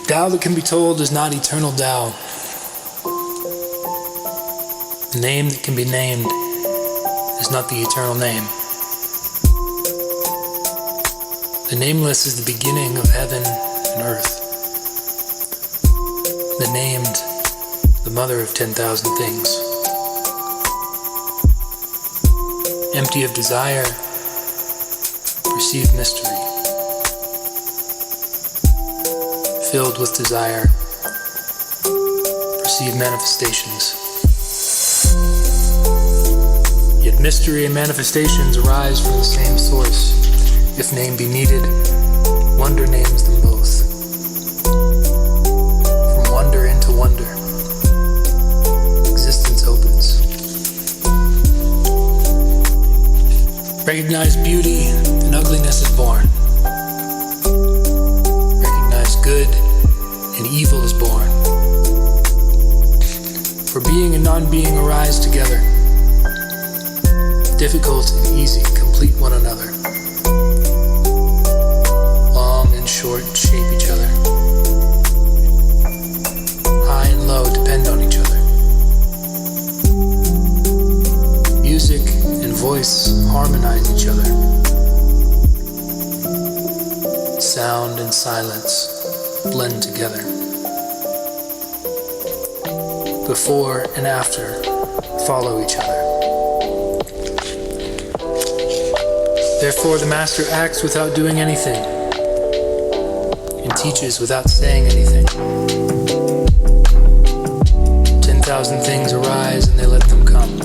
Tao that can be told is not eternal Tao. The name that can be named is not the eternal name. The nameless is the beginning of heaven and earth. The named, the mother of 10,000 things. Empty of desire, perceive mystery. Filled with desire, perceive manifestations. Yet mystery and manifestations arise from the same source. If name be needed, wonder names them both. From wonder into wonder, existence opens. Recognize beauty, and ugliness is born. Recognize good, and evil is born. For being and non-being arise together. Difficult and easy complete one another. Long and short shape each other. High and low depend on each other. Music and voice harmonize each other. Sound and silence blend together. Before and after follow each other. Therefore, the master acts without doing anything, and teaches without saying anything. 10,000 things arise and they let them come.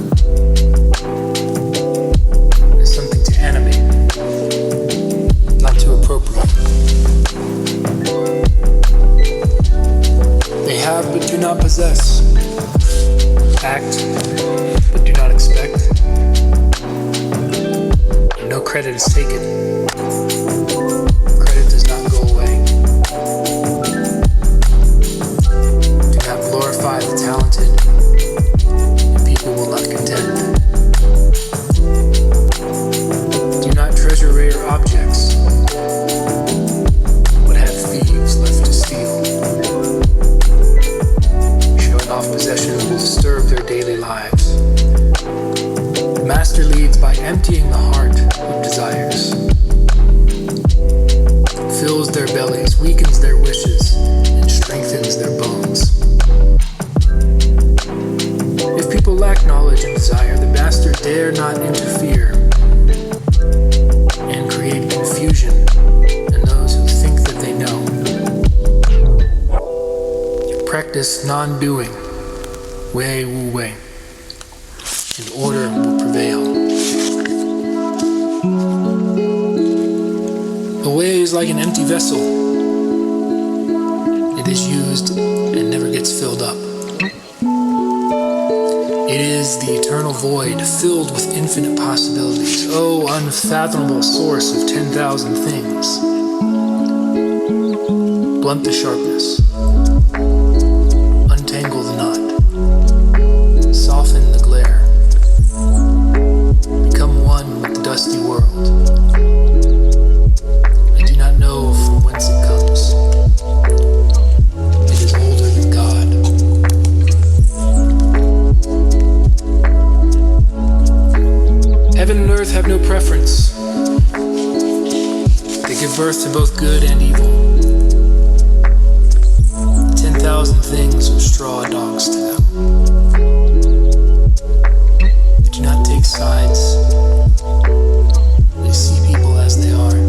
There's something to animate, not to appropriate. They have but do not possess. Act but do not expect. No credit is taken. Credit does not go away. Do not glorify the talented, and people will not contend. Do not treasure rare objects. What have thieves left to steal? Showing off possessions will disturb their daily lives. The master leads by emptying the heart of desires, fills their bellies, weakens their wishes, and strengthens their bones. If people lack knowledge and desire, the master dare not interfere and create confusion in those who think that they know. Practice non-doing, wei wu wei, and order will prevail. The way is like an empty vessel. It is used and never gets filled up. It is the eternal void filled with infinite possibilities. Oh, unfathomable source of 10,000 things. Blunt the sharpness. Untangle the knot. Soften the glare. Become one with the dusty world. Know from whence it comes. It is older than God. Heaven and earth have no preference. They give birth to both good and evil. 10,000 things are straw dogs to them. They do not take sides. They see people as they are.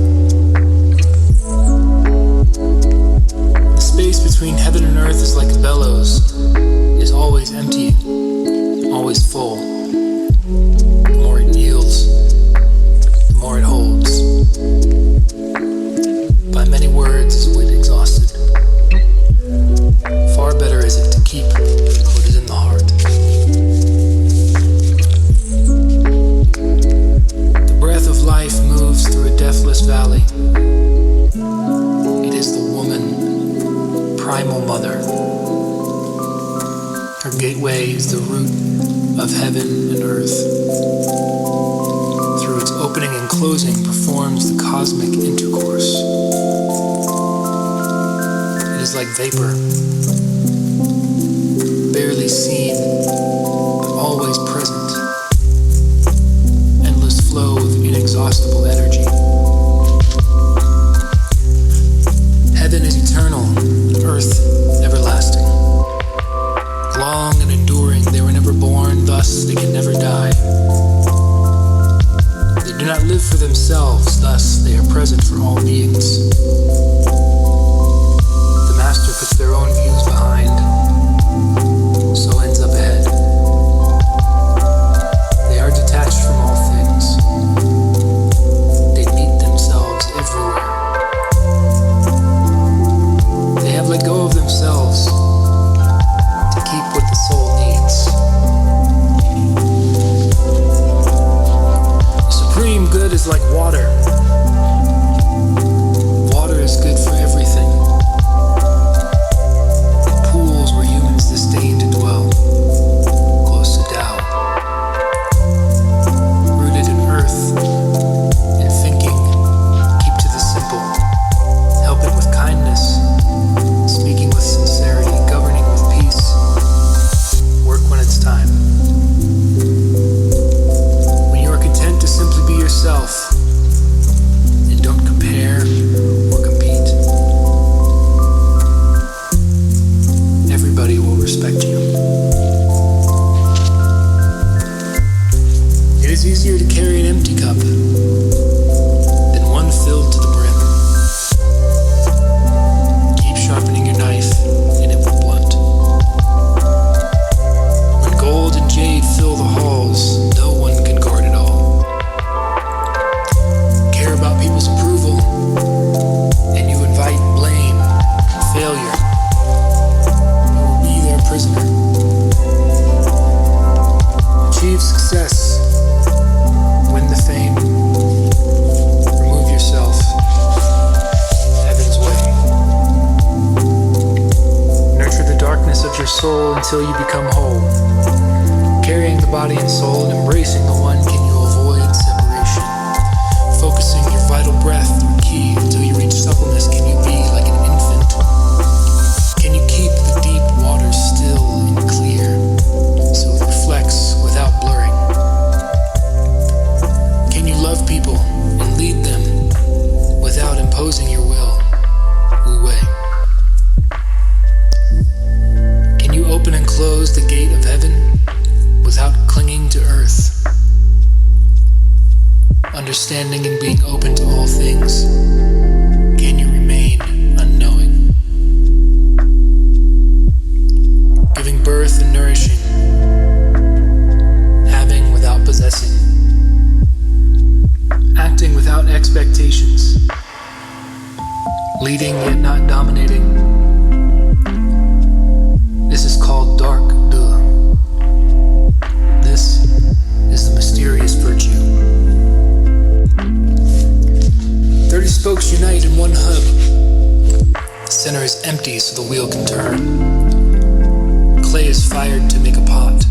Between heaven and earth is like a bellows, is always emptying, always full. The more it yields, the more it holds. By many words is wit exhausted. Far better is it to keep what is in the heart. The breath of life moves through a deathless valley. It is the woman, primal mother. Her gateway is the root of heaven and earth. Through its opening and closing performs the cosmic intercourse. It is like vapor, barely seen, but always present, endless flow of inexhaustible energy. Heaven is eternal, earth everlasting. Long and enduring, they were never born, thus they can never die. They do not live for themselves, thus they are present for all beings. The master puts their own views behind, so ends up ahead. They are detached from all things. They meet themselves everywhere. They have let go of themselves to keep what the soul needs. Supreme good is like water. Water is good for everything. It pools where humans disdain to dwell, close to Tao. Rooted in earth, in thinking, keep to the simple, helping with kindness, speaking with sincerity, governing with peace. Work when it's time. When you are content to simply be yourself and don't compare or compete, everybody will respect you. It is easier to carry an empty cup than one filled to the brim. Keep sharpening your knife and it will blunt. When gold and jade fill the halls, no one can guard it all. Care about people's approval, and you invite blame, failure. You will be their prisoner. Achieve success. Win the fame. Remove yourself. Heaven's way. Nurture the darkness of your soul until you become whole. Carrying the body and soul and embracing the one, can you avoid separation? Focusing your vital breath through ki until you reach suppleness, can you be like an infant? Can you keep the deep waters still and clear so it reflects without blurring? Can you love people and lead them without imposing your will? Wu Wei. Can you open and close the gate of heaven without clinging to earth? Understanding and being open to all things, can you remain unknowing? Giving birth and nourishing, having without possessing, acting without expectations, leading yet not dominating. This is called dark De. This is the mysterious virtue. 30 spokes unite in one hub. The center is empty so the wheel can turn. Clay is fired to make a pot.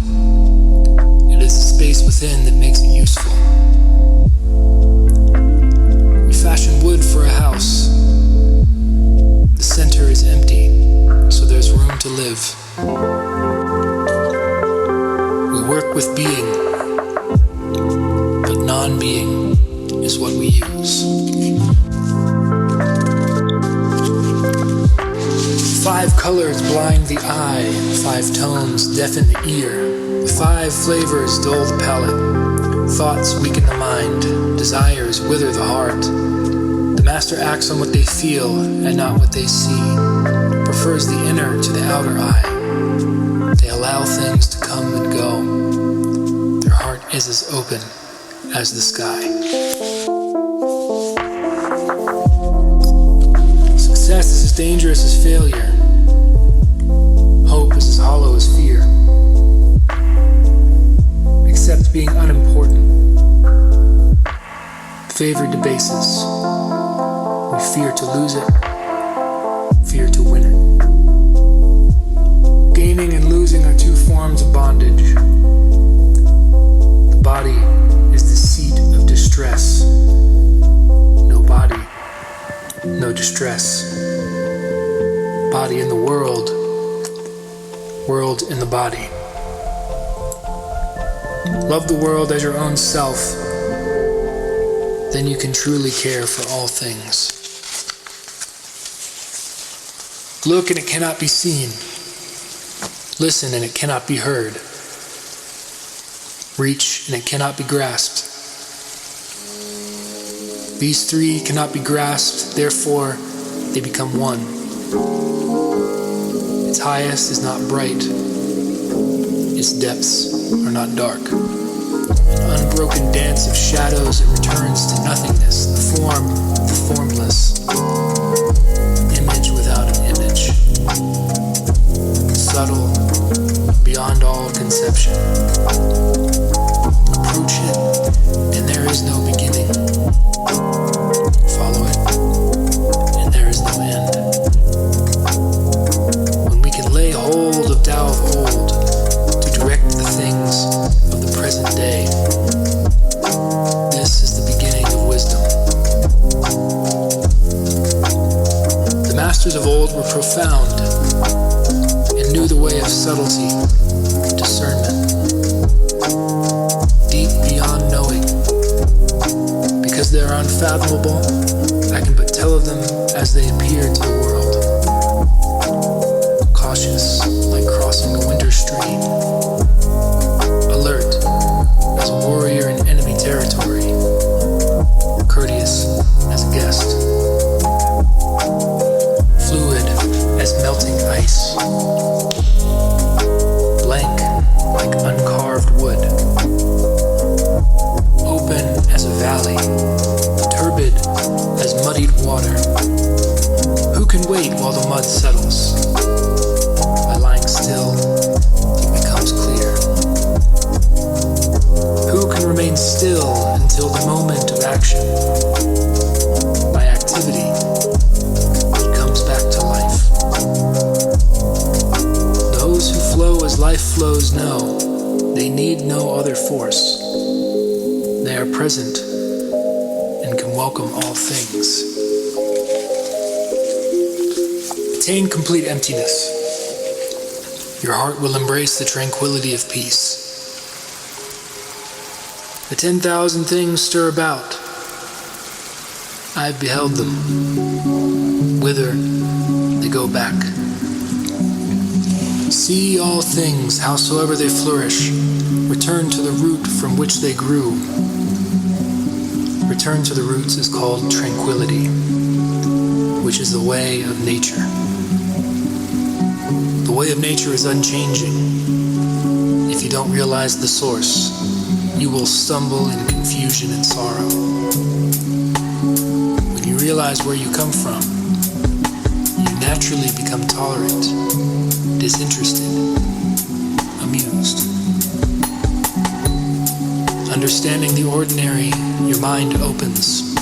It is the space within that makes it useful. We fashion wood for a house. The center is empty, so there's room to live. We work with being, but non-being is what we use. 5 colors blind the eye, 5 tones deafen the ear, 5 flavors dull the palate, thoughts weaken the mind, desires wither the heart. The master acts on what they feel and not what they see, prefers the inner to the outer eye. They allow things to come and go. Their heart is as open as the sky. Success is as dangerous as failure. Hope is as hollow as fear. Accept being unimportant. Favor debases. We fear to lose it, fear to win it. Gaining and losing are 2 forms of bondage. The body is the seat of distress. No body, no distress. body in the world, world in the body. Love the world as your own self, then you can truly care for all things. Look and it cannot be seen. Listen and it cannot be heard. Reach and it cannot be grasped. These three cannot be grasped, therefore they become one. Its highest is not bright. Its depths are not dark. An unbroken dance of shadows, it returns to nothingness, the form, the formless. Image without an image. Subtle, beyond all conception. Approach it, and there is no beginning. Follow it, and there is no end. When we can lay hold of Tao of old to direct the things of the present day, this is the beginning of wisdom. The masters of old were profound and knew the way of subtlety, discernment, deep beyond knowing. Because they are unfathomable, I can but tell of them as they appear to the world. Cautious, like crossing a winter stream. Alert, as a warrior in enemy territory. Courteous, as a guest. Fluid, as melting ice. Blank, like uncarved wood. Open as a valley, turbid as muddied water. Who can wait while the mud settles? By lying still, it becomes clear. Who can remain still until the moment of action? By activity, it comes back to life. Those who flow as life flows know they need no other force. They are present and can welcome all things. Attain complete emptiness. Your heart will embrace the tranquility of peace. The 10,000 things stir about. I have beheld them. Whither they go back. See all things, howsoever they flourish, return to the root from which they grew. Return to the roots is called tranquility, which is the way of nature. The way of nature is unchanging. If you don't realize the source, you will stumble in confusion and sorrow. When you realize where you come from, you naturally become tolerant, disinterested, amused. Understanding the ordinary, your mind opens.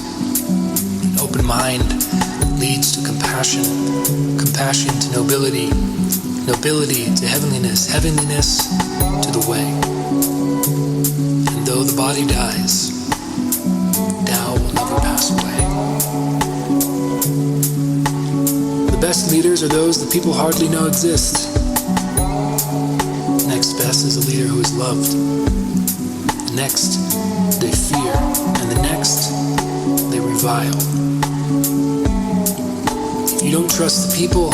An open mind leads to compassion, compassion to nobility, nobility to heavenliness, heavenliness to the way. And though the body dies, Tao will never pass away. The best leaders are those that people hardly know exist. Next best is a leader who is loved. The next, they fear, and the next, they revile. If you don't trust the people,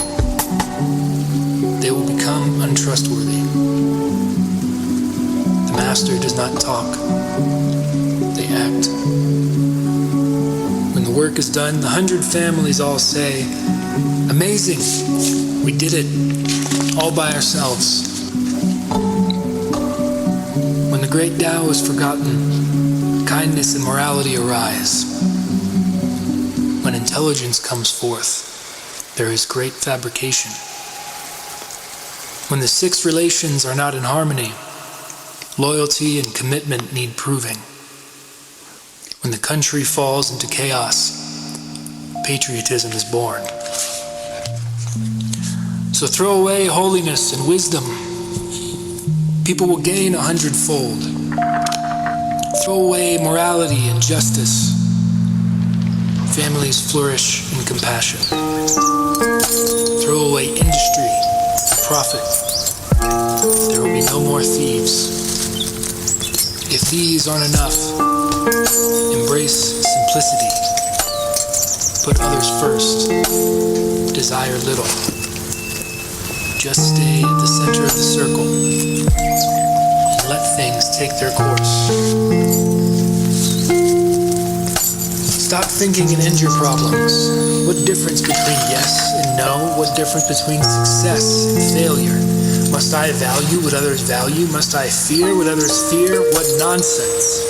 they will become untrustworthy. The master does not talk, they act. When the work is done, the 100 families all say, "Amazing, we did it, all by ourselves." When the great Tao is forgotten, kindness and morality arise. When intelligence comes forth, there is great fabrication. When the 6 relations are not in harmony, loyalty and commitment need proving. When the country falls into chaos, patriotism is born. So throw away holiness and wisdom. People will gain 100-fold. Throw away morality and justice. Families flourish in compassion. Throw away industry, profit. There will be no more thieves. If these aren't enough, embrace simplicity. Put others first. Desire little. Just stay at the center of the circle and let things take their course. Stop thinking and end your problems. What difference between yes and no? What difference between success and failure? Must I value what others value? Must I fear what others fear? What nonsense!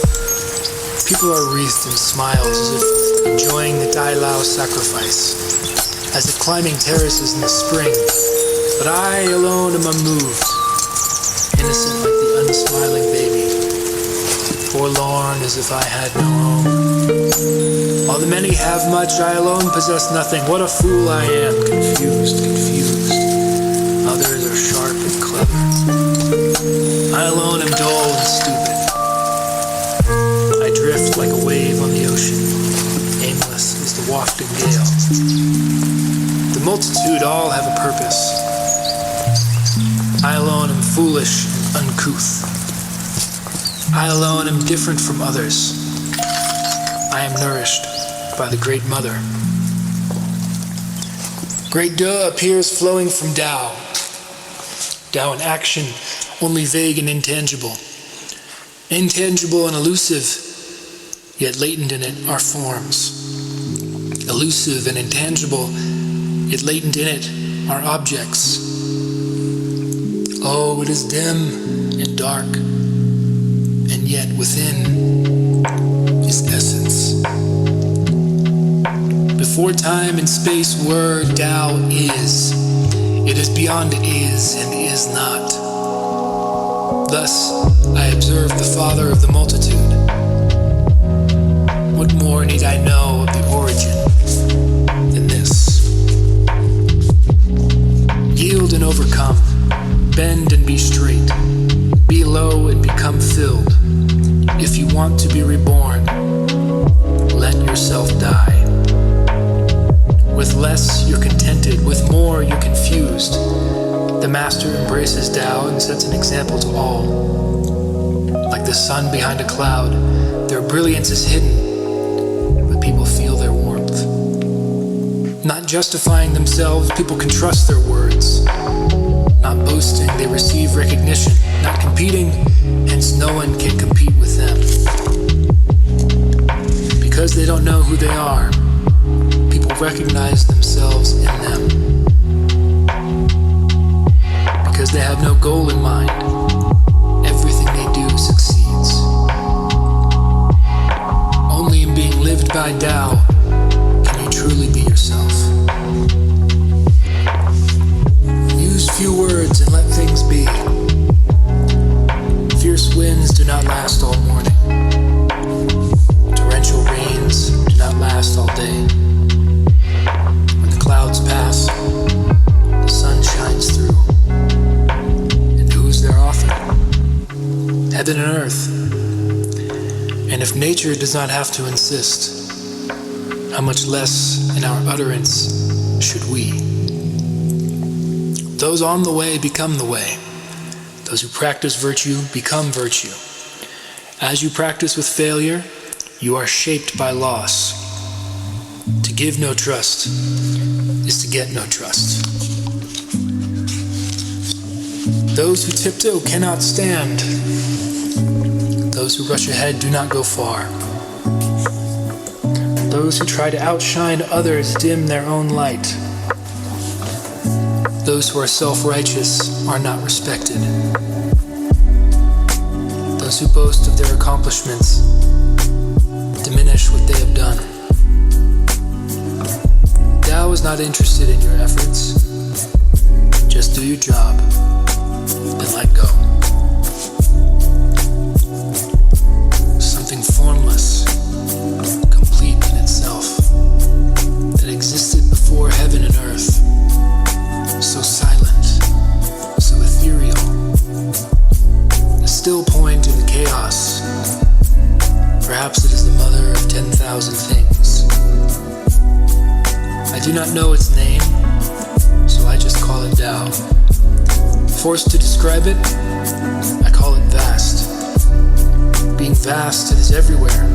People are wreathed in smiles as if enjoying the Dai Lao sacrifice, as if climbing terraces in the spring. But I alone am unmoved, innocent like the unsmiling baby, forlorn as if I had no home. While the many have much, I alone possess nothing. What a fool I am, confused. Others are sharp and clever. I alone am dull and stupid. I drift like a wave on the ocean, aimless as the wafting gale. The multitude all have a purpose. I alone am foolish and uncouth. I alone am different from others. I am nourished by the Great Mother. Great De appears flowing from Tao. Tao in action, only vague and intangible. Intangible and elusive, yet latent in it are forms. Elusive and intangible, yet latent in it are objects. Oh, it is dim and dark, and yet within is essence. Before time and space were, Tao is. It is beyond is and is not. Thus, I observe the Father of the multitude. What more need I know of the origin than this? Yield and overcome. Bend and be straight. Be low and become filled. If you want to be reborn, let yourself die. With less, you're contented. With more, you're confused. The Master embraces Tao and sets an example to all. Like the sun behind a cloud, their brilliance is hidden, but people feel their warmth. Not justifying themselves, people can trust their words. Not boasting, they receive recognition. Not competing, hence no one can compete with them. Because they don't know who they are, people recognize themselves in them. Because they have no goal in mind, everything they do succeeds. Only in being lived by Tao can you truly be yourself. Use few words and let things be. Fierce winds do not last all morning. Torrential rains do not last all day. When the clouds pass, the sun shines through. And who's their author? Heaven and earth. And if nature does not have to insist, how much less in our utterance should we? Those on the way become the way. Those who practice virtue become virtue. As you practice with failure, you are shaped by loss. To give no trust is to get no trust. Those who tiptoe cannot stand. Those who rush ahead do not go far. Those who try to outshine others dim their own light. Those who are self-righteous are not respected. Those who boast of their accomplishments diminish what they have done. Tao is not interested in your efforts. Just do your job, then let go. Something formless, complete in itself, that existed before heaven and earth. So silent, so ethereal, a still point in chaos. Perhaps it is the mother of 10,000 things. do not know its name, so I just call it Dao. Forced to describe it, I call it vast. Being vast, it is everywhere.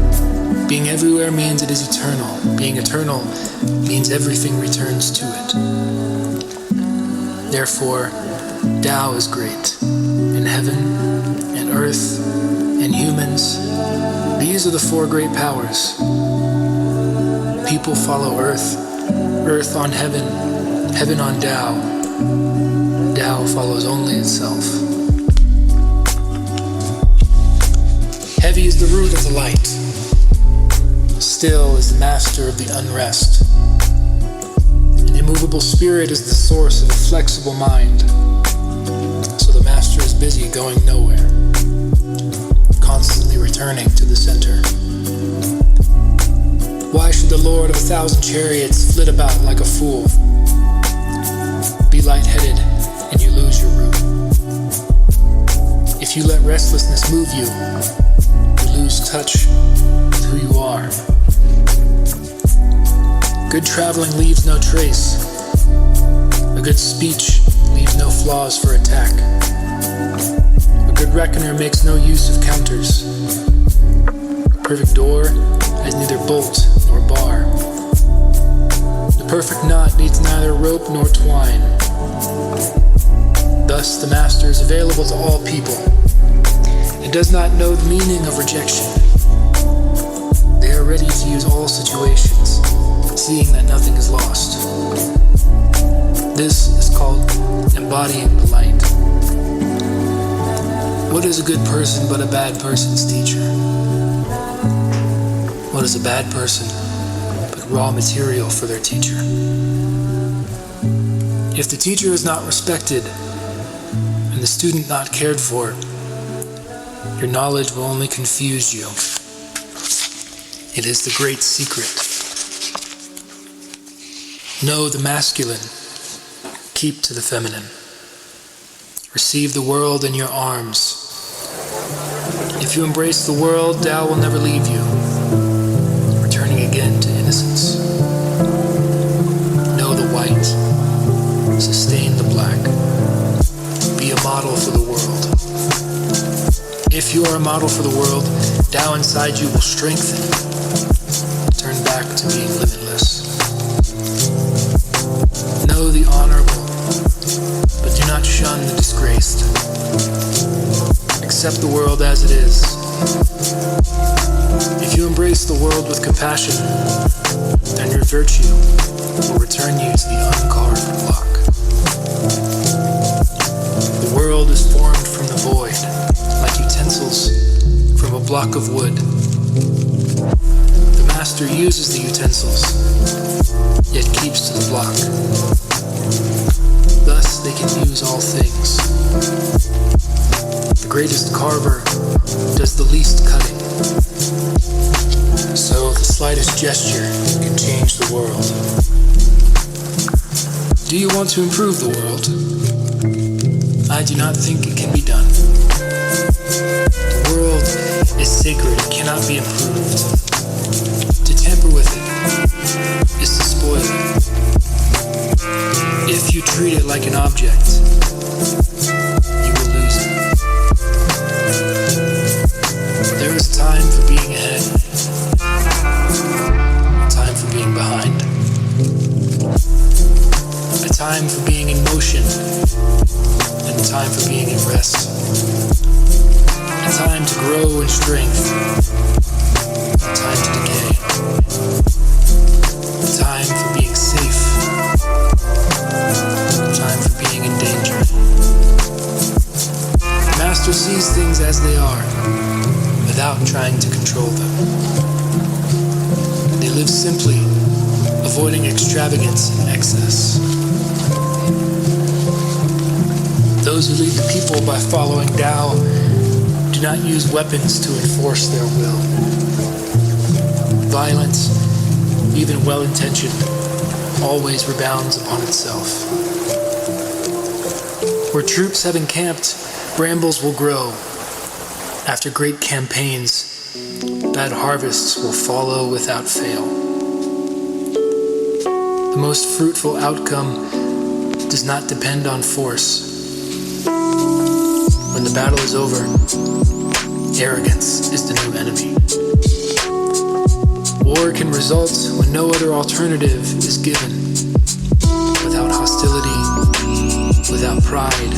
Being everywhere means it is eternal. Being eternal means everything returns to it. Therefore, Tao is great. In heaven, and earth, and humans, these are the four great powers. People follow earth, earth on heaven, heaven on Tao. Tao follows only itself. Heavy is the root of the light. Still is the master of the unrest. An immovable spirit is the source of a flexible mind. So the master is busy going nowhere, constantly returning to the center. Why should the lord of 1,000 chariots flit about like a fool? Be lightheaded and you lose your route. If you let restlessness move you, you lose touch with who you are. Good traveling leaves no trace. A good speech leaves no flaws for attack. A good reckoner makes no use of counters. A perfect door has neither bolt nor bar. The perfect knot needs neither rope nor twine. Thus the master is available to all people. It does not know the meaning of rejection. They are ready to use all situations, seeing that nothing is lost. This is called embodying the light. What is a good person but a bad person's teacher? What is a bad person but raw material for their teacher? If the teacher is not respected and the student not cared for, your knowledge will only confuse you. It is the great secret. Know the masculine, keep to the feminine. Receive the world in your arms. If you embrace the world, Tao will never leave you, returning again to innocence. Know the white, sustain the black. Be a model for the world. If you are a model for the world, Tao inside you will strengthen. Turn back to being limitless. Know the honorable, but do not shun the disgraced. Accept the world as it is. If you embrace the world with compassion, then your virtue will return you to the uncarved block. The world is formed from the void, like utensils from a block of wood. The master uses the utensils, yet keeps to the block. Thus they can use all things. The greatest carver does the least cutting. So the slightest gesture can change the world. Do you want to improve the world? I do not think it can be done. The world is sacred, it cannot be improved. To tamper with it is to spoil it. If you treat it like an object, you will lose it. There is a time for being ahead, a time for being behind, a time for being in motion, and a time for being at rest, a time to grow in strength, a time to decay, a time for being safe, a time for being in danger. The master sees things as they are, without trying to control them. They live simply, avoiding extravagance and excess. Those who lead the people by following Tao do not use weapons to enforce their will. Violence, even well-intentioned, always rebounds upon itself. Where troops have encamped, brambles will grow. After great campaigns, bad harvests will follow without fail. The most fruitful outcome does not depend on force. When the battle is over, arrogance is the new enemy. War can result when no other alternative is given. Without hostility, without pride,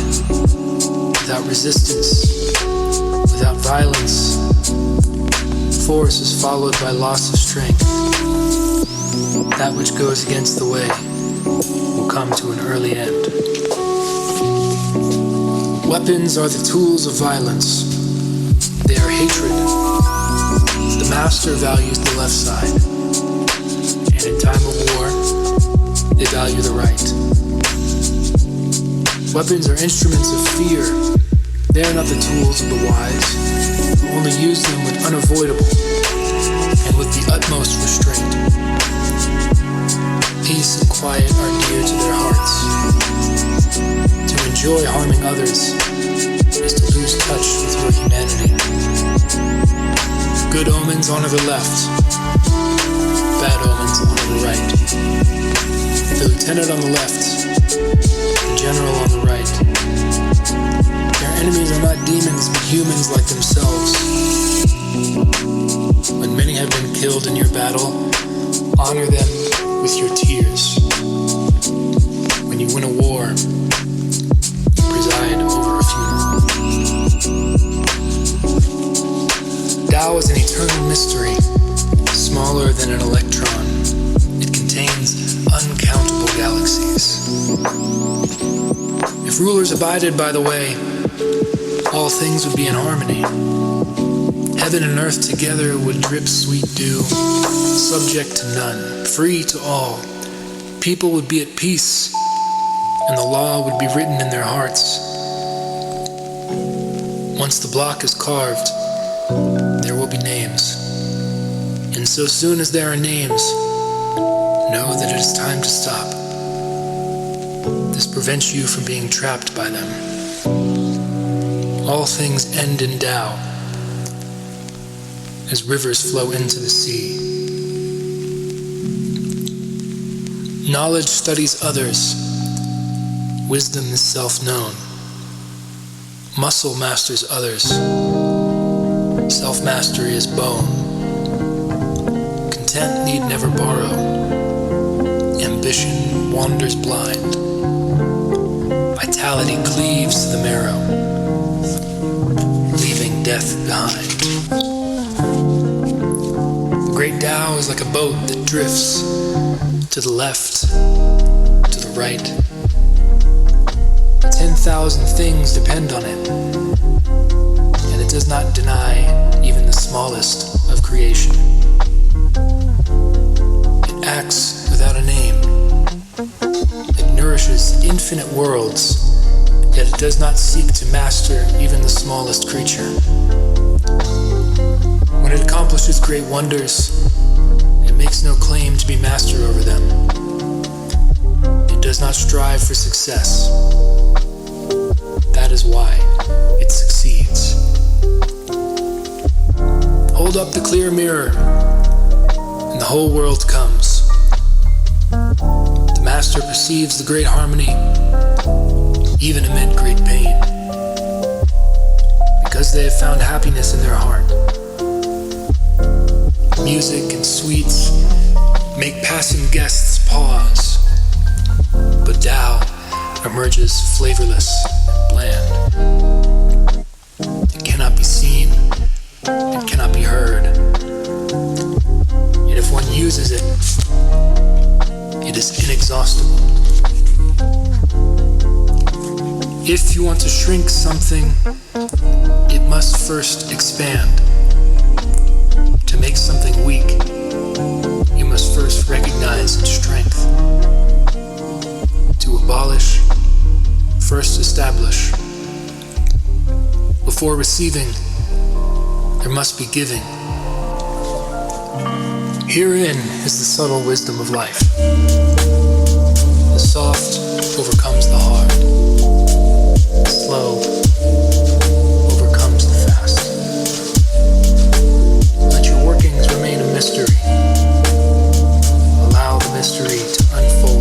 without resistance, without violence, force is followed by loss of strength. That which goes against the way will come to an early end. Weapons are the tools of violence. They are hatred. The master values the left side, and in time of war, they value the right. Weapons are instruments of fear. They are not the tools of the wise, who only use them when unavoidable and with the utmost restraint. Peace and quiet are dear to their hearts. To enjoy harming others is to lose touch with your humanity. Good omens honor the left, bad omens honor the right. The lieutenant on the left, the general on the right. Their enemies are not demons but humans like themselves. When many have been killed in your battle, honor them with your tears. When you win a war, preside over a funeral. Tao is an eternal mystery, smaller than an electron. It contains uncountable galaxies. If rulers abided by the way, all things would be in harmony. Heaven and earth together would drip sweet dew, subject to none, free to all. People would be at peace, and the law would be written in their hearts. Once the block is carved, there will be names. And so soon as there are names, know that it is time to stop. This prevents you from being trapped by them. All things end in Tao, as rivers flow into the sea. Knowledge studies others. Wisdom is self-known. Muscle masters others. Self-mastery is bone. Content need never borrow. Ambition wanders blind. Vitality cleaves to the marrow, leaving death behind. The great Tao is like a boat that drifts to the left, to the right. 10,000 things depend on it, and it does not deny even the smallest of creation. It acts without a name. It nourishes infinite worlds, yet it does not seek to master even the smallest creature. When it accomplishes great wonders, it makes no claim to be master over them. It does not strive for success. That is why it succeeds. Hold up the clear mirror, and the whole world comes. The master perceives the great harmony, even amid great pain, because they have found happiness in their heart. Music and sweets make passing guests pause, but Tao emerges flavorless and bland. It cannot be seen, it cannot be heard. Yet if one uses it, it is inexhaustible. If you want to shrink something, it must first expand. To make something weak, you must first recognize its strength. To abolish, first establish. Before receiving, there must be giving. Herein is the subtle wisdom of life. The soft overcomes the hard. The slow overcomes the fast. Let your workings remain a mystery. Allow the mystery to unfold.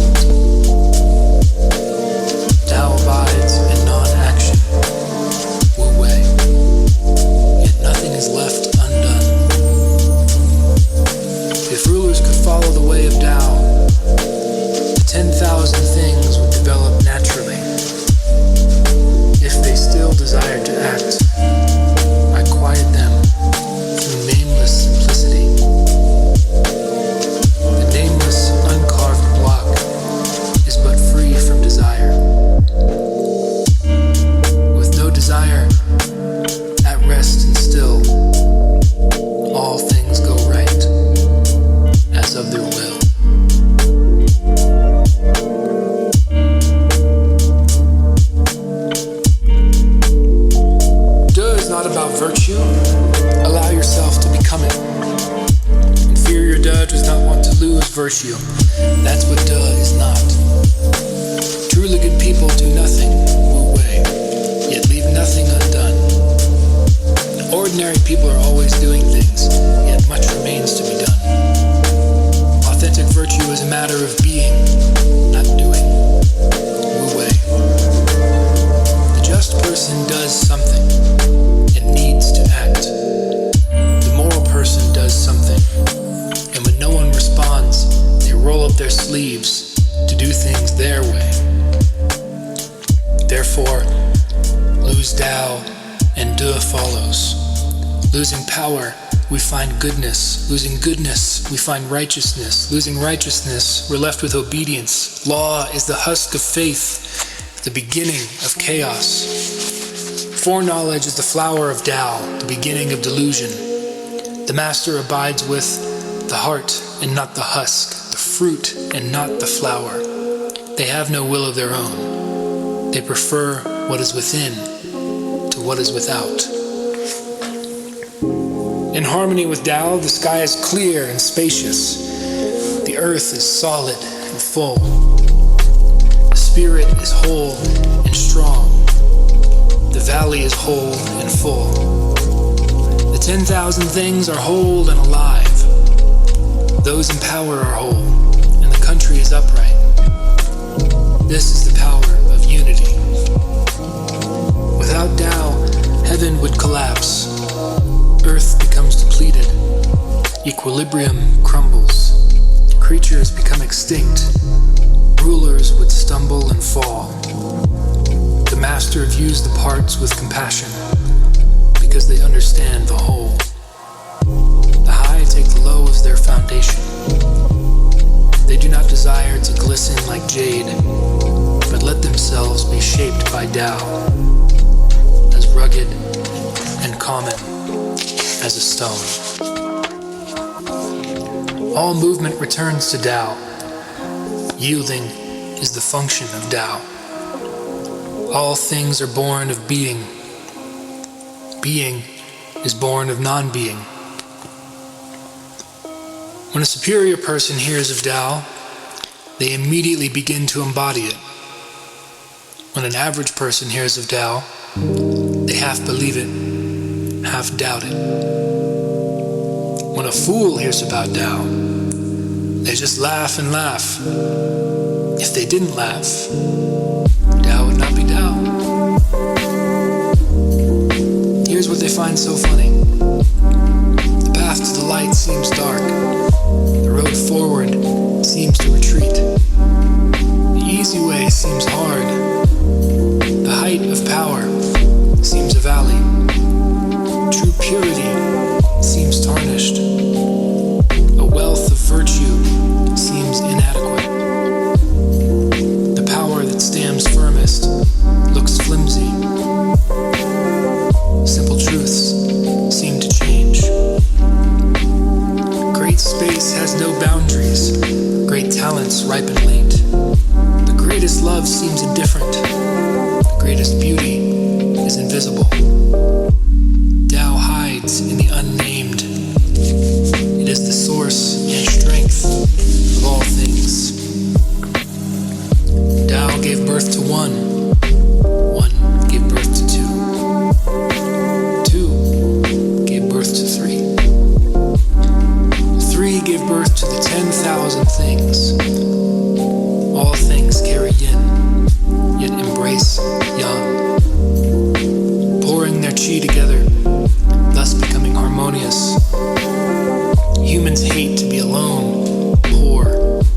virtue. That's what De is not. Truly good people do nothing, Wu Wei, yet leave nothing undone. Ordinary people are always doing things, yet much remains to be done. Authentic virtue is a matter of being, not doing. Wu Wei. The just person does something and needs to act. The moral person does something, and when no one responds, they roll up their sleeves to do things their way. Therefore, lose Dao and De follows. Losing power, we find goodness. Losing goodness, we find righteousness. Losing righteousness, we're left with obedience. Law is the husk of faith, the beginning of chaos. Foreknowledge is the flower of Tao, the beginning of delusion. The master abides with the heart and not the husk, the fruit and not the flower. They have no will of their own. They prefer what is within to what is without. In harmony with Tao, the sky is clear and spacious. The earth is solid and full. The spirit is whole and strong. The valley is whole and full. The 10,000 things are whole and alive. Those in power are whole, and the country is upright. This is the power of unity. Without Tao, heaven would collapse. Earth becomes depleted. Equilibrium crumbles. Creatures become extinct. Rulers would stumble and fall. The master views the parts with compassion because they understand the whole. The high take the low as their foundation. They do not desire to glisten like jade, but let themselves be shaped by Tao, as rugged and common as a stone. All movement returns to Tao. Yielding is the function of Tao. All things are born of being. Being is born of non-being. When a superior person hears of Tao, they immediately begin to embody it. When an average person hears of Tao, they half believe it, half doubt it. When a fool hears about Tao, they just laugh and laugh. If they didn't laugh, Tao would not be Tao. Here's what they find so funny. The path to the light seems dark. The road forward seems to retreat. The easy way seems hard. The height of power seems a valley. True purity seems tarnished. A wealth of virtue seems inadequate. The power that stands firmest looks flimsy. Simple truths seem to change. Great space has no boundaries. Great talents ripen late. The greatest love seems indifferent. The greatest beauty is invisible. Tao hides in the unnamed. It is the source and strength of all things. Tao gave birth to one. One gave birth to two. Two gave birth to three. Three gave birth to the 10,000 things. All things carry yin, yet embrace yang. Pouring their chi together, thus becoming harmonious. Humans hate to be alone, poor,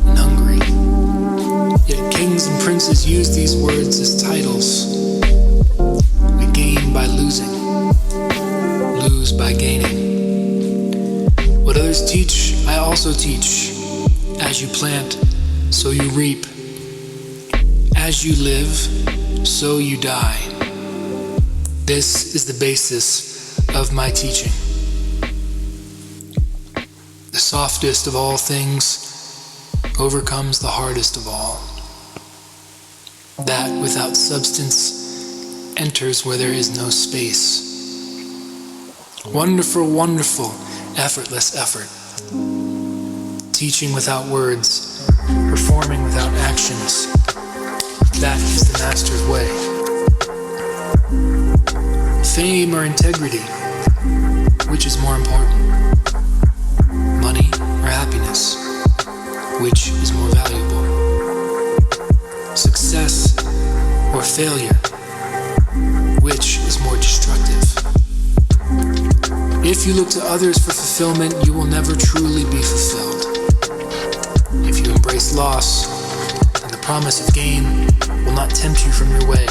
and hungry. Yet kings and princes use these words as titles. We gain by losing, lose by gaining. What others teach, I also teach. As you plant, so you reap. As you live, so you die. This is the basis of my teaching. The softest of all things overcomes the hardest of all. That without substance enters where there is no space. Wonderful, wonderful, effortless effort. teaching without words, performing without actions. That is the master's way. Fame or integrity, which is more important? Money or happiness, which is more valuable? Success or failure, which is more destructive? If you look to others for fulfillment, you will never truly be fulfilled. If you embrace loss, then the promise of gain will not tempt you from your way.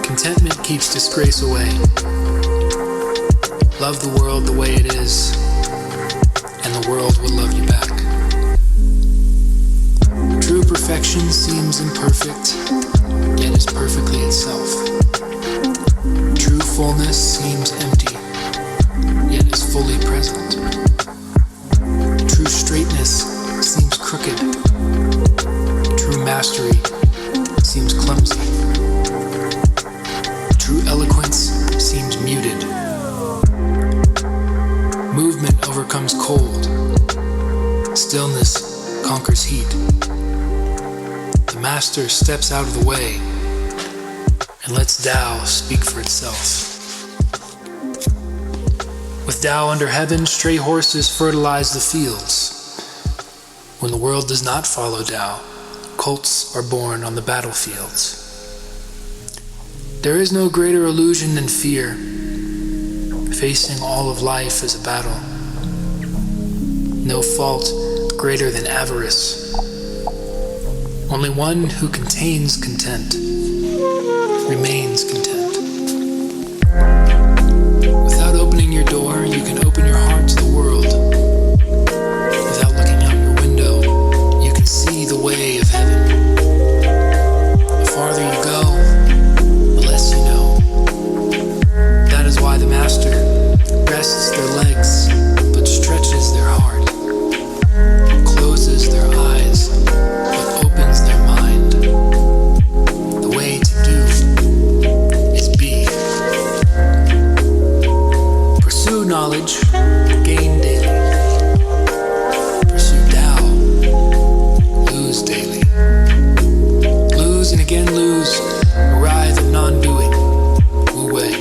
Contentment keeps disgrace away. Love the world the way it is, and the world will love you back. True perfection seems imperfect, yet is perfectly itself. True fullness seems empty, yet is fully present. True straightness seems crooked. True mastery seems clumsy. True eloquence seems muted. Movement overcomes cold. Stillness conquers heat. The master steps out of the way and lets Tao speak for itself. With Tao under heaven, stray horses fertilize the fields. When the world does not follow Tao, colts are born on the battlefields. There is no greater illusion than fear. Facing all of life is a battle. No fault greater than avarice. Only one who contains content remains content. Without opening your door, you can open your heart to the world. Without looking out your window, you can see the way of heaven. The farther you go, the less you know. That is why the master rests their legs, but stretches their heart, closes their eyes, but opens their mind. The way to do is be. Pursue knowledge, gain daily. Pursue Tao, lose daily. Lose and again lose, arrive at non-doing, Wu Wei.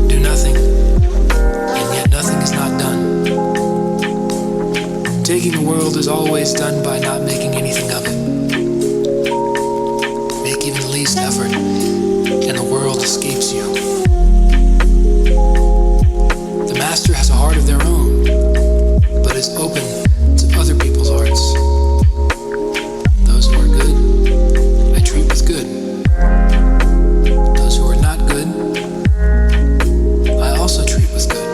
Do nothing, and yet nothing is not done. Taking the world is always done by not making anything of it. Make even the least effort, and the world escapes you. The master has a heart of their own, but is open to other people's hearts. Those who are good, I treat with good. Those who are not good, I also treat with good.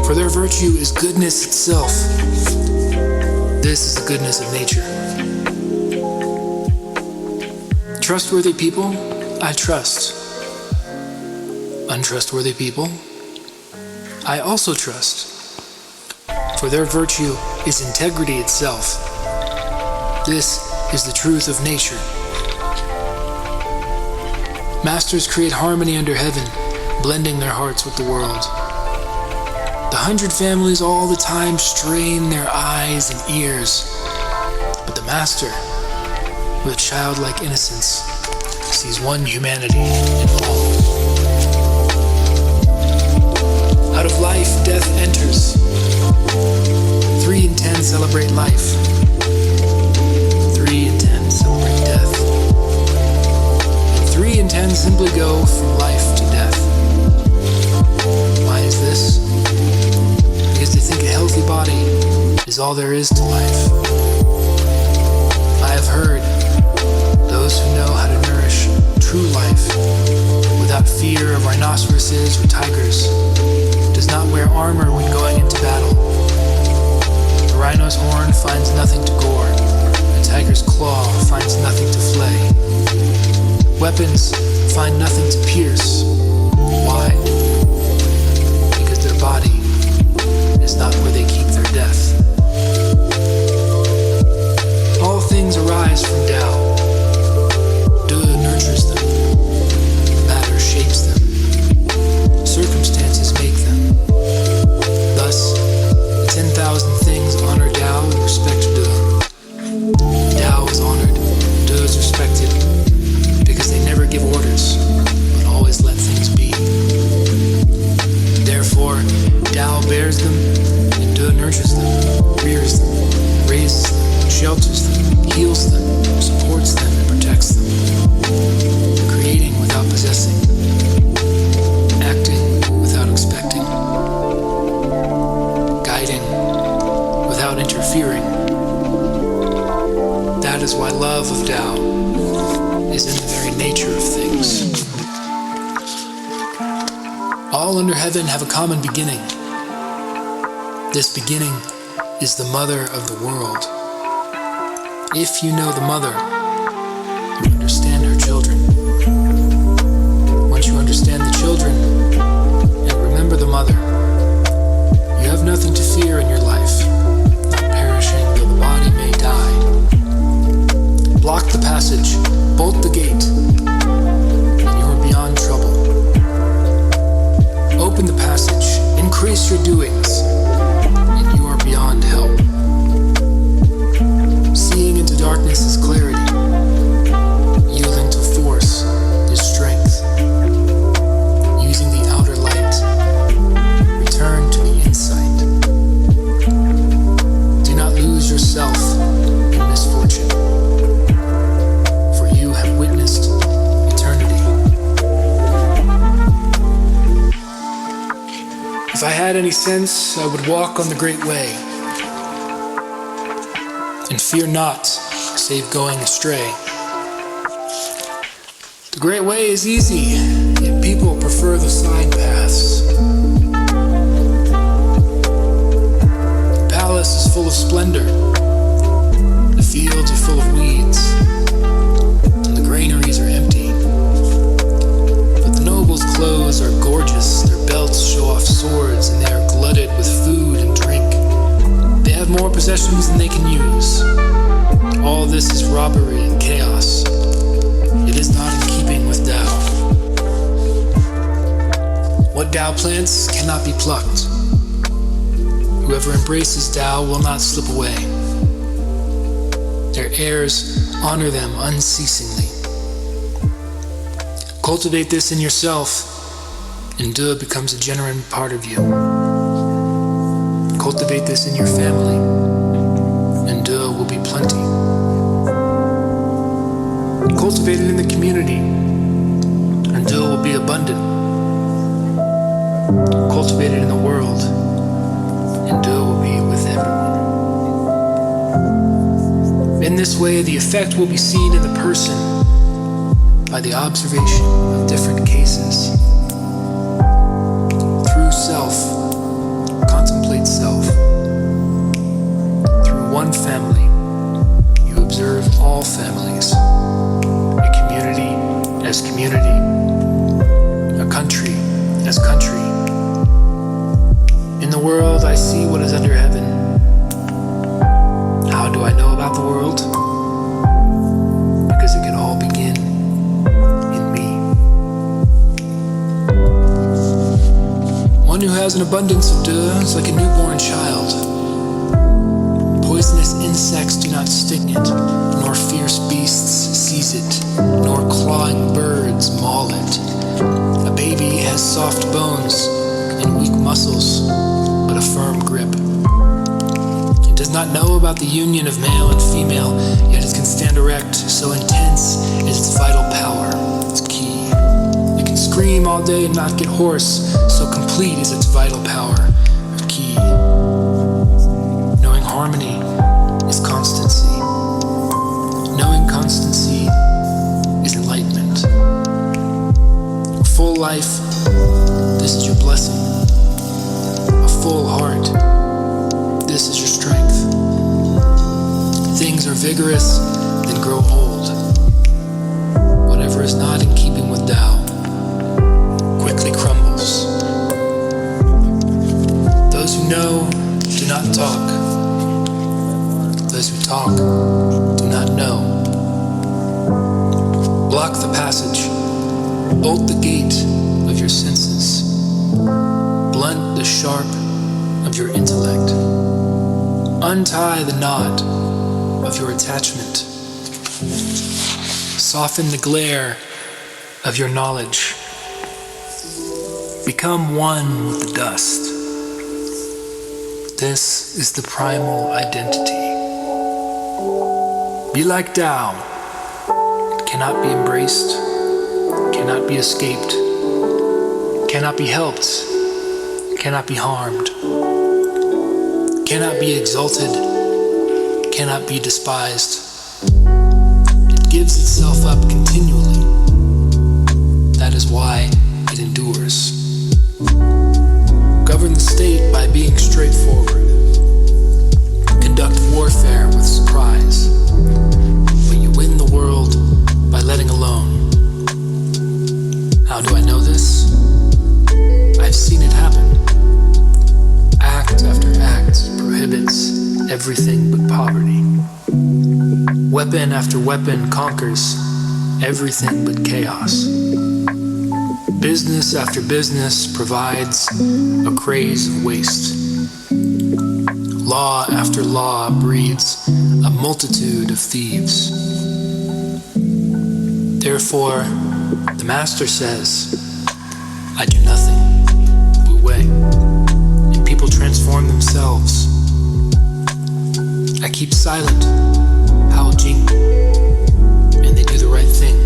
For their virtue is goodness itself. This is the goodness of nature. Trustworthy people, I trust. Untrustworthy people, I also trust. For their virtue is integrity itself. This is the truth of nature. Masters create harmony under heaven, blending their hearts with the world. The 100 families all the time strain their eyes and ears, but the master, with childlike innocence, sees one humanity in all. Out of life, death enters. 3 and 10 celebrate life. 3 and 10 celebrate death. And 3 and 10 simply go from life to death. Why is this? Because they think a healthy body is all there is to life. I have heard those who know how to nourish true life without fear of rhinoceroses or tigers does not wear armor when going into battle. The rhino's horn finds nothing to gore. The tiger's claw finds nothing to flay. Weapons find nothing to pierce. Why? Because their body is not where they keep their death. All things arise from Tao. De nurtures them. Matter shapes them. Circumstances make them. Thus, is why love of Tao is in the very nature of things. All under heaven have a common beginning. This beginning is the mother of the world. If you know the mother, you understand her children. Once you understand the children and remember the mother, you have nothing to fear in your life, not perishing though the body may die. Block the passage, bolt the gate, and you are beyond trouble. Open the passage, increase your doings, and you are beyond help. Seeing into darkness is clarity. Yielding to force is strength. Using the outer light, return to the insight. Do not lose yourself in misfortune, for you have witnessed eternity. If I had any sense, I would walk on the great way, and fear not, save going astray. The great way is easy, yet people prefer the side paths. The palace is full of splendor, the fields are full of weeds, and the granaries are empty. But the nobles' clothes are gorgeous, their belts show off swords, and they are glutted with food and drink. They have more possessions than they can use. All this is robbery and chaos. It is not in keeping with Tao. What Tao plants cannot be plucked. Whoever embraces Tao will not slip away. Their heirs honor them unceasingly. Cultivate this in yourself, and De becomes a genuine part of you. Cultivate this in your family, and De will be plenty. Cultivate it in the community, and De will be abundant. Cultivate it in the world, and De will be with everyone. In this way, the effect will be seen in the person by the observation of different cases. Through self, contemplate self. Through one family, you observe all families. A community as community. A country as country. In the world, I see what is under heaven. How do I know about the world? Because it can all begin in me. One who has an abundance of De is like a newborn child. Poisonous insects do not sting it, nor fierce beasts seize it, nor clawing birds maul it. A baby has soft bones and weak muscles, but a firm grip. It does not know about the union of male and female, yet it can stand erect, so intense is its vital power, its key. It can scream all day and not get hoarse, so complete is its vital power of key. Knowing harmony is constancy. Knowing constancy is enlightenment. A full life, this is your blessing. A full heart, this is your strength. Things are vigorous, then grow old. Whatever is not in keeping with Tao quickly crumbles. Those who know do not talk. Those who talk do not know. Block the passage. Bolt the gate of your senses. Blunt the sharp of your intellect. Untie the knot of your attachment. Soften the glare of your knowledge. Become one with the dust. This is the primal identity. Be like Tao. It cannot be embraced, cannot be escaped, cannot be helped, cannot be harmed, cannot be exalted, cannot be despised, It gives itself up continually. That is why it endures. Govern the state by being straightforward. Conduct warfare with surprise. But you win the world by letting alone. How do I know this? I've seen it happen. Act after act prohibits everything but poverty. Weapon after weapon conquers everything but chaos. Business after business provides a craze of waste. Law after law breeds a multitude of thieves. Therefore, the master says, I do nothing, Wu Wei, and people transform themselves. I keep silent, Hao Jing, and they do the right thing.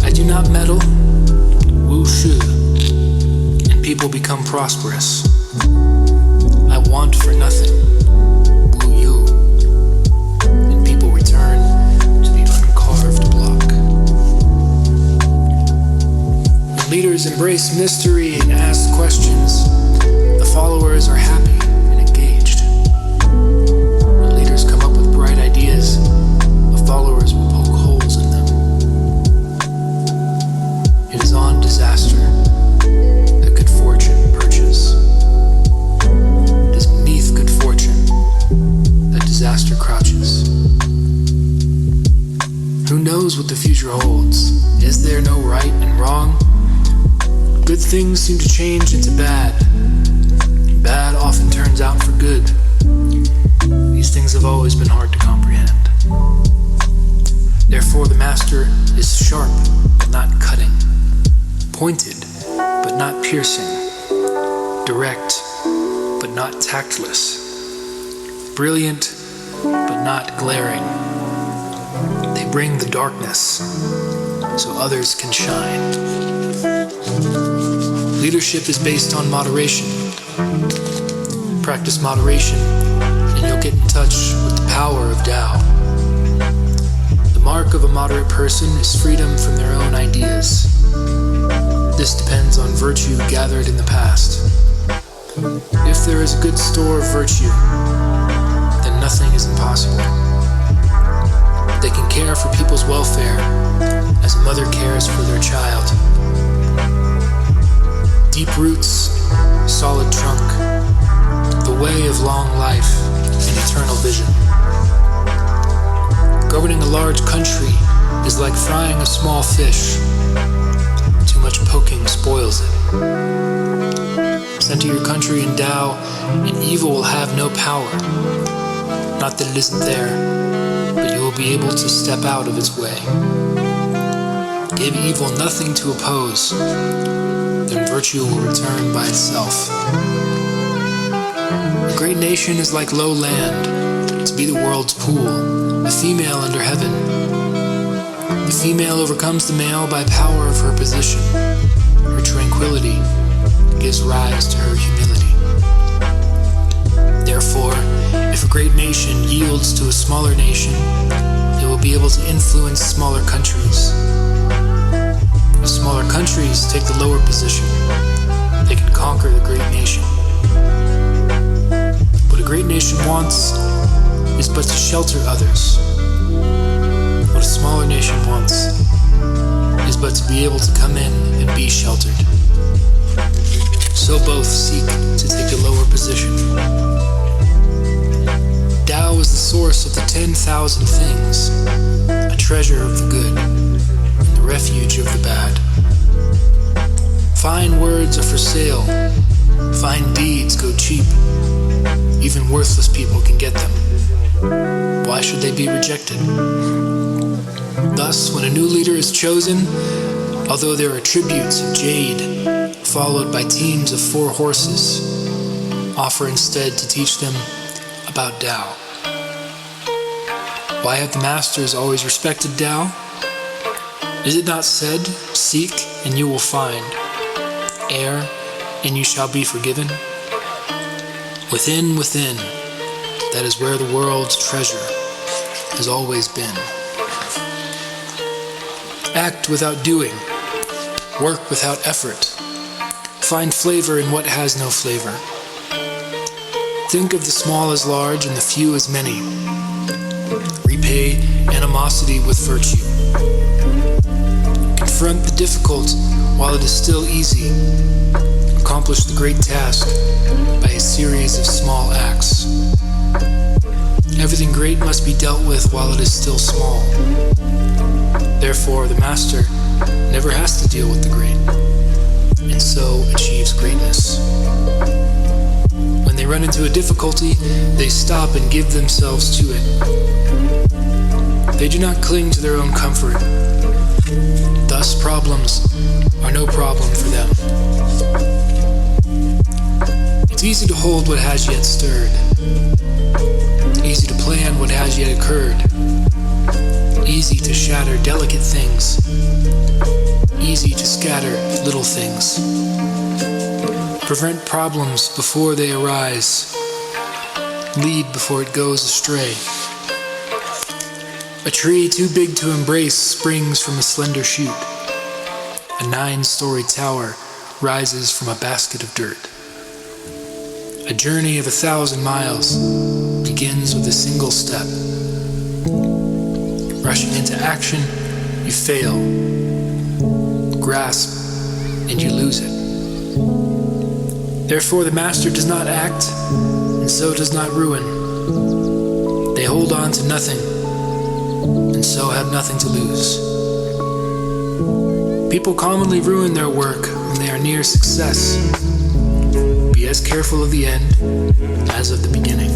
I do not meddle, Wu Shu, and people become prosperous. I want for nothing, Wu Yu, and people return to the uncarved block. When leaders embrace mystery and ask questions, the followers are happy and engaged. When leaders come up with bright ideas, the followers will poke holes in them. It is on disaster that good fortune perches. It is beneath good fortune that disaster crouches. Who knows what the future holds? Is there no right and wrong? Good things seem to change into bad. Bad often turns out for good. These things have always been hard to comprehend. Therefore, the master is sharp but not cutting, pointed but not piercing, direct but not tactless, brilliant but not glaring. They bring the darkness so others can shine. Leadership is based on moderation. Practice moderation, and you'll get in touch with the power of Tao. The mark of a moderate person is freedom from their own ideas. This depends on virtue gathered in the past. If there is a good store of virtue, then nothing is impossible. They can care for people's welfare as a mother cares for their child. Deep roots, solid trunk, the way of long life and eternal vision. Governing a large country is like frying a small fish. Too much poking spoils it. Center your country in Tao, and evil will have no power. Not that it isn't there, but you will be able to step out of its way. Give evil nothing to oppose, then virtue will return by itself. A great nation is like low land, to be the world's pool, the female under heaven. The female overcomes the male by power of her position. Her tranquility gives rise to her humility. Therefore, if a great nation yields to a smaller nation, it will be able to influence smaller countries. If smaller countries take the lower position, they can conquer the great nation. What a great nation wants is but to shelter others. What a smaller nation wants is but to be able to come in and be sheltered. So both seek to take a lower position. Tao is the source of the 10,000 things, a treasure of the good, and the refuge of the bad. Fine words are for sale, fine deeds go cheap. Even worthless people can get them. Why should they be rejected? Thus, when a new leader is chosen, although there are tributes of jade, followed by teams of 4 horses, offer instead to teach them about Tao. Why have the masters always respected Tao? Is it not said, seek and you will find, err and you shall be forgiven? Within, That is where the world's treasure has always been. Act without doing. Work without effort. Find flavor in what has no flavor. Think of the small as large and the few as many. Repay animosity with virtue. Confront the difficult while it is still easy. Accomplish the great task by a series of small acts. Everything great must be dealt with while it is still small. Therefore, the master never has to deal with the great, and so achieves greatness. When they run into a difficulty, they stop and give themselves to it. They do not cling to their own comfort. Thus, problems are no problem for them. It's easy to hold what has yet stirred. Easy to plan what has yet occurred. Easy to shatter delicate things. Easy to scatter little things. Prevent problems before they arise. Lead before it goes astray. A tree too big to embrace springs from a slender shoot. A 9-story tower rises from a basket of dirt. A journey of 1,000 miles begins with a single step. Rushing into action, you fail. Grasp, and you lose it. Therefore, the master does not act, and so does not ruin. They hold on to nothing, and so have nothing to lose. People commonly ruin their work when they are near success. Be as careful of the end as of the beginning,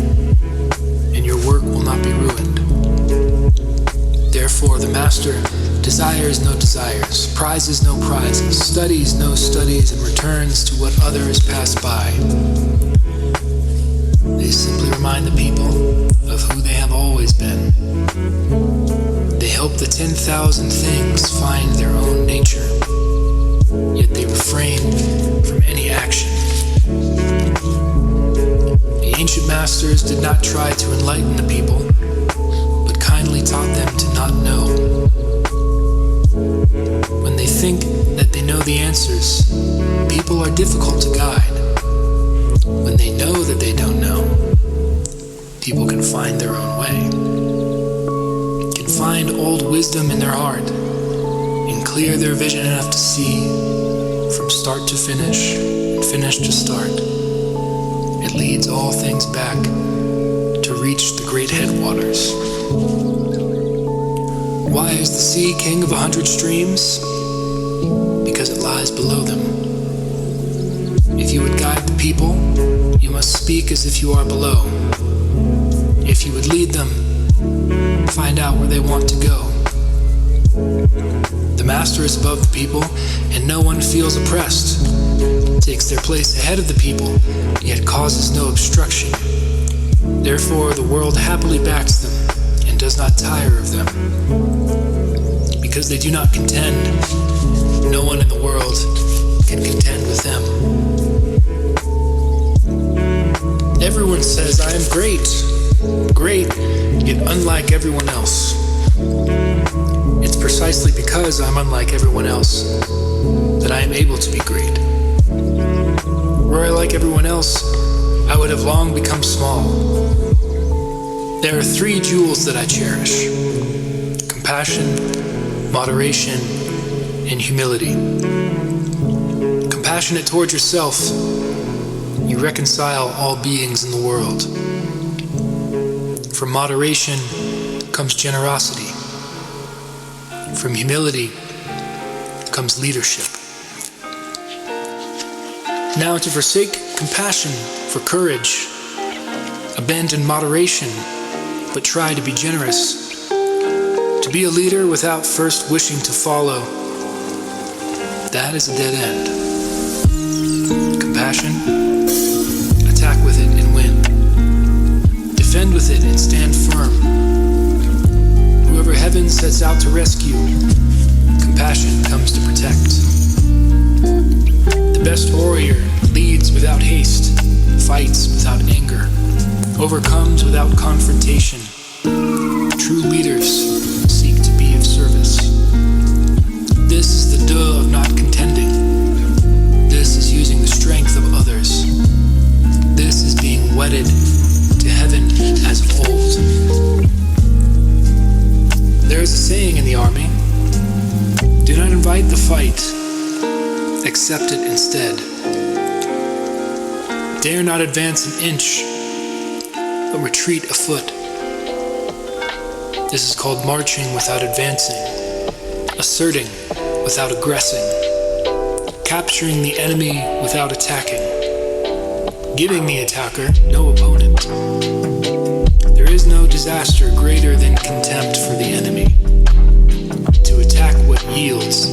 and your work will not be ruined. Therefore, the master desires no desires, prizes no prizes, studies no studies, and returns to what others pass by. They simply remind the people of who they have always been. They help the 10,000 things find their own nature, yet they refrain from any action. The ancient masters did not try to enlighten the people, but kindly taught them to not know. When they think that they know the answers, people are difficult to guide. When they know that they don't know, people can find their own way. Can find old wisdom in their heart and clear their vision enough to see from start to finish and finish to start. It leads all things back to reach the great headwaters. Why is the sea king of 100 streams? Because it lies below them. If you would guide the people, you must speak as if you are below. If you would lead them, find out where they want to go. The master is above the people, and no one feels oppressed. Takes their place ahead of the people, yet causes no obstruction. Therefore, the world happily backs them and does not tire of them. Because they do not contend, no one in the world can contend with them. Everyone says, I am great, yet unlike everyone else. It's precisely because I'm unlike everyone else that I am able to be great. Were I like everyone else, I would have long become small. There are 3 jewels that I cherish: compassion, moderation, and humility. Compassionate toward yourself, you reconcile all beings in the world. From moderation comes generosity. From humility comes leadership. Now to forsake compassion for courage, abandon moderation, but try to be generous. To be a leader without first wishing to follow, that is a dead end. Compassion, attack with it and win. Defend with it and stand firm. Whoever heaven sets out to rescue, compassion comes to protect. The best warrior leads without haste, fights without anger, overcomes without confrontation. True leaders seek to be of service. This is the De of not contending. This is using the strength of others. This is being wedded to heaven as of old. There is a saying in the army, do not invite the fight, accept it instead. Dare not advance an inch, but retreat a foot. This is called marching without advancing, asserting without aggressing, capturing the enemy without attacking, giving the attacker no opponent. There is no disaster greater than contempt for the enemy. To attack what yields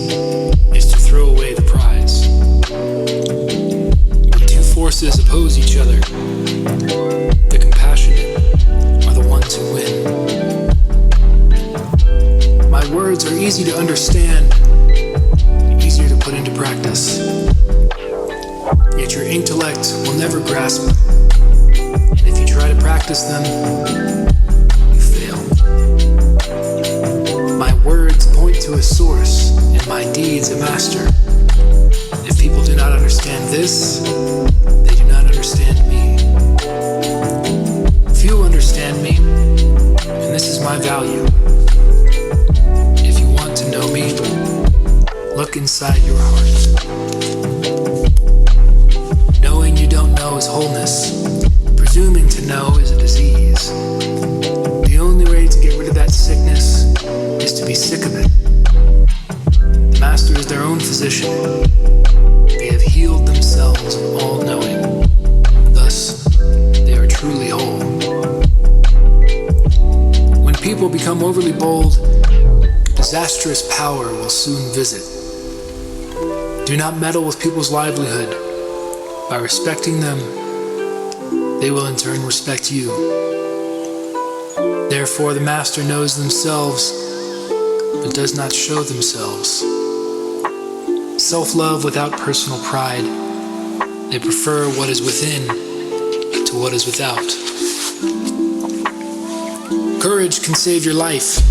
is to throw away the prize. When two forces oppose each other, the compassionate are the ones who win. My words are easy to understand, easier to put into practice. Yet your intellect will never grasp them. And if you try to practice them, you fail. My words point to a source, and my deeds a master. If people do not understand this, they do not understand me. Few understand me, and this is my value. If you want to know me, look inside your heart. Knowing you don't know is wholeness. Presuming to know is a disease. The only way to get rid of that sickness is to be sick of it. The master is their own physician. They have healed themselves of all knowing. Thus, they are truly whole. When people become overly bold, disastrous power will soon visit. Do not meddle with people's livelihood. By respecting them, they will in turn respect you. Therefore, the master knows themselves, but does not show themselves. Self-love without personal pride. They prefer what is within to what is without. Courage can save your life.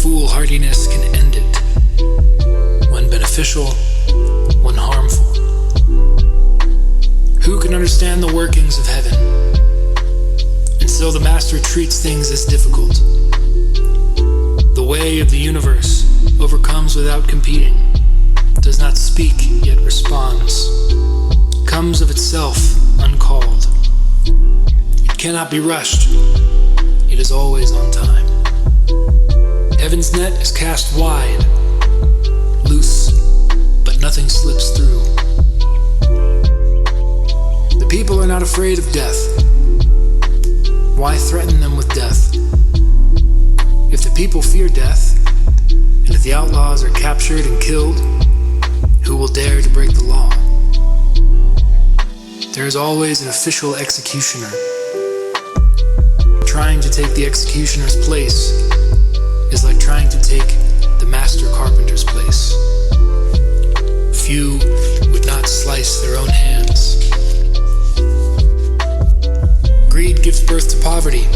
Foolhardiness can end it. One beneficial, one harmful. Who can understand the workings of heaven? And so the master treats things as difficult. The way of the universe overcomes without competing, does not speak yet responds, comes of itself uncalled. It cannot be rushed, it is always on time. Heaven's net is cast wide, loose, but nothing slips through. The people are not afraid of death. Why threaten them with death? If the people fear death, and if the outlaws are captured and killed, who will dare to break the law? There is always an official executioner. Trying to take the executioner's place is like trying to take the master carpenter's place. Few would not slice their own hands. Greed gives birth to poverty.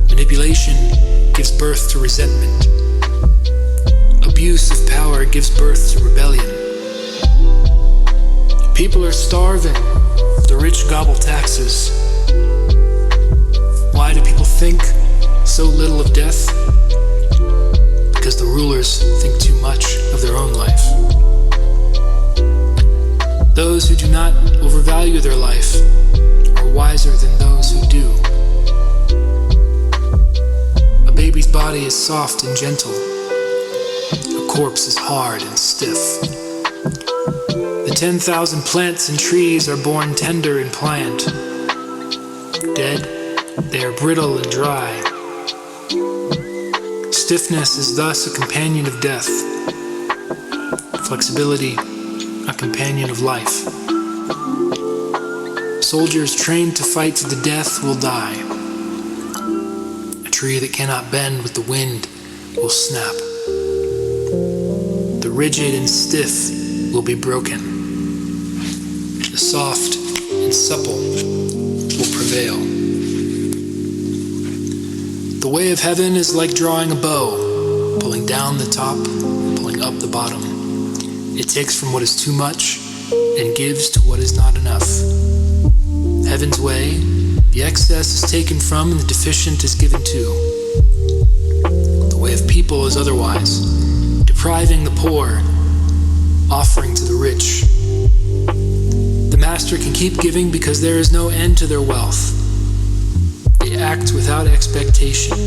Manipulation gives birth to resentment. Abuse of power gives birth to rebellion. People are starving. The rich gobble taxes. Why do people think so little of death? Because the rulers think too much of their own life. Those who do not overvalue their life are wiser than those who do. A baby's body is soft and gentle. A corpse is hard and stiff. The 10,000 plants and trees are born tender and pliant. Dead, they are brittle and dry. Stiffness is thus a companion of death. Flexibility, a companion of life. Soldiers trained to fight to the death will die. A tree that cannot bend with the wind will snap. The rigid and stiff will be broken. The soft and supple will prevail. The way of heaven is like drawing a bow, pulling down the top and pulling up the bottom. It takes from what is too much and gives to what is not enough. Heaven's way, the excess is taken from and the deficient is given to. The way of people is otherwise, depriving the poor, offering to the rich. The master can keep giving because there is no end to their wealth. They act without expectation,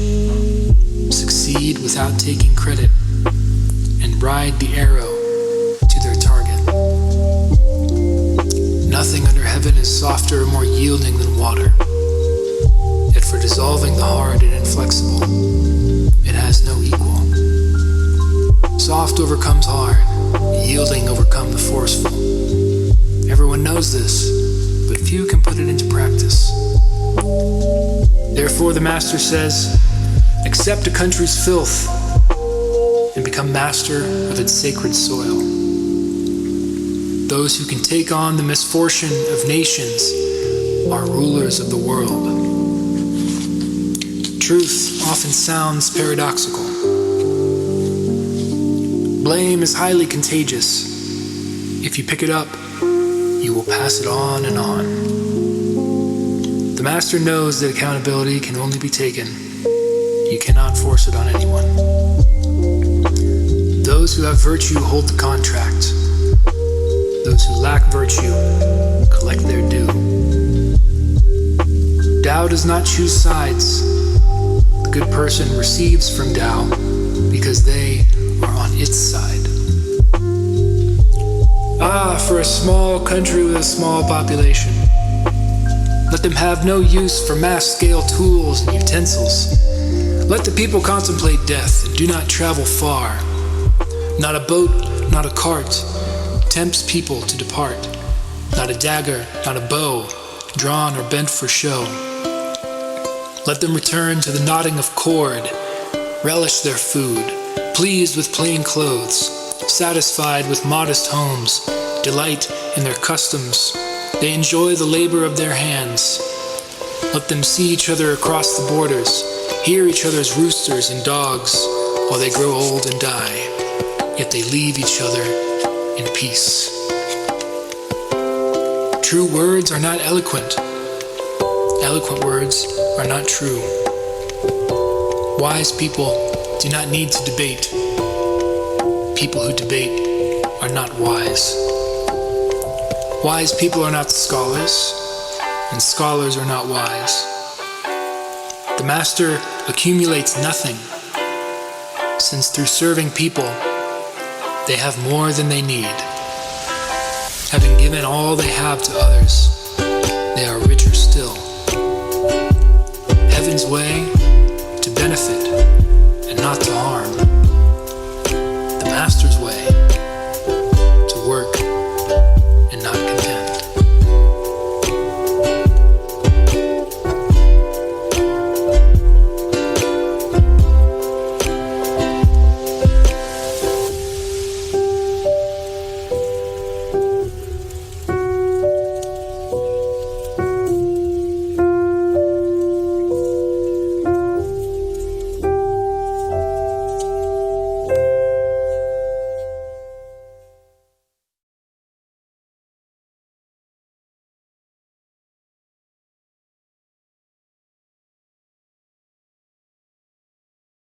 succeed without taking credit, and ride the arrow to their target. Nothing under heaven is softer or more yielding than water. Yet for dissolving the hard and inflexible, it has no equal. Soft overcomes hard, yielding overcomes the forceful. Everyone knows this, but few can put it into practice. Therefore the master says, accept a country's filth and become master of its sacred soil. Those who can take on the misfortune of nations are rulers of the world. Truth often sounds paradoxical. Blame is highly contagious. If you pick it up, you will pass it on and on. The master knows that accountability can only be taken. You cannot force it on anyone. Those who have virtue hold the contract. Those who lack virtue collect their due. Tao does not choose sides. The good person receives from Tao because they are on its side. Ah, for a small country with a small population. Let them have no use for mass-scale tools and utensils. Let the people contemplate death and do not travel far. Not a boat, not a cart, tempts people to depart. Not a dagger, not a bow, drawn or bent for show. Let them return to the knotting of cord, relish their food, pleased with plain clothes, satisfied with modest homes, delight in their customs. They enjoy the labor of their hands. Let them see each other across the borders, hear each other's roosters and dogs, while they grow old and die, yet they leave each other in peace. True words are not eloquent. Eloquent words are not true. Wise people do not need to debate. People who debate are not wise. Wise people are not scholars, and scholars are not wise. The master accumulates nothing, since through serving people, they have more than they need. Having given all they have to others, they are richer still. Heaven's way, to benefit and not to harm.